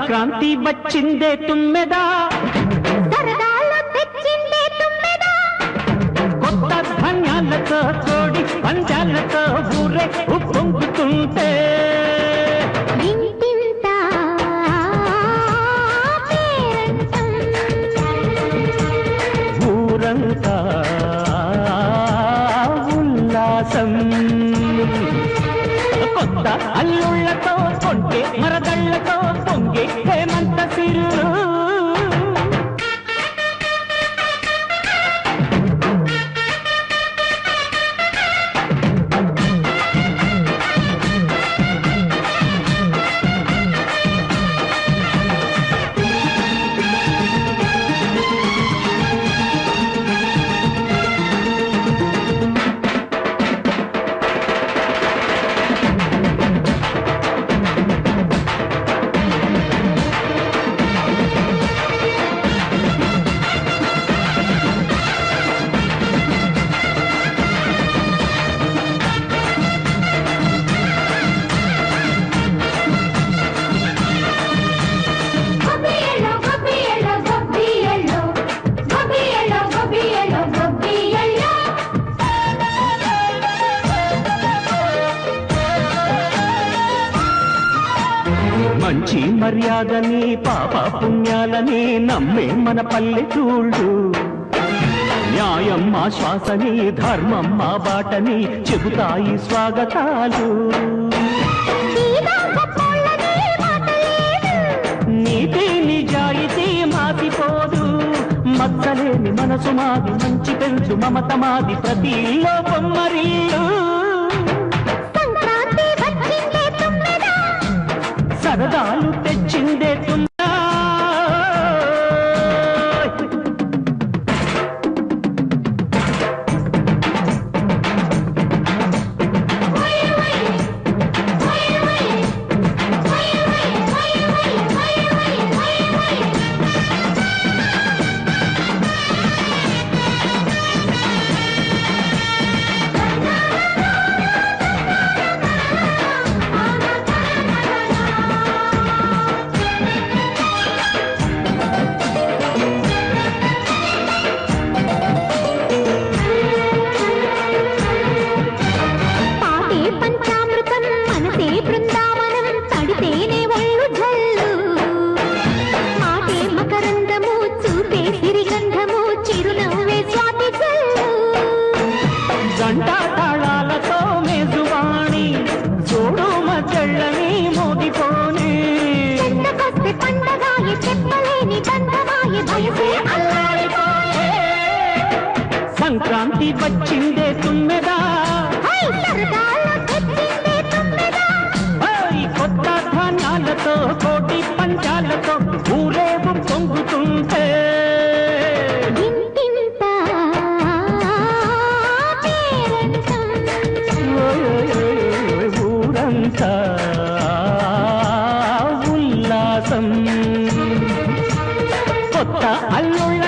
సంక్రాంతి వచ్చిందే తుమ్మెదా, సరదాలు తెచ్చిందే తుమ్మెదా, కొత్త ధాన్యాలతో కోడి పంచాలతో ఊరే ఉప్పొంగుతుంటే ఇంటింత పేరంటం, ఊరంతా ఉల్లాసం. కొత్త అల్లుళ్లతో కొంటే మరదళ్లతో పొంగే హేమంత సిరులు. మంచి మర్యాదని పాప పుణ్యాలని నమ్మే మన పల్లెటూళ్ళు, న్యాయం మా శ్వాసని ధర్మం మా బాటని చెబుతాయి స్వాగతాలు. నీతి నిజాయితీ మాసిపోదు, మచ్చలేని మనసు మాది, మంచి పెంచు మమత మాది, ప్రతి లోపం మరిల్లు. సరదాలు తెచ్చిందే తుమ్మెదా, గంటా తాళాలతో మేజువాణి చూడు మచ్చళ్ళని మోదిపోని. సంక్రాంతి వచ్చిందే తుమ్మెదా, కొత్త ధాన్యాలతో కోటి పంచాలతో ఊరేగు పొంగుతుంటే ఊరంతా ఉల్లాసం. కొత్త అల్లుళ్ళ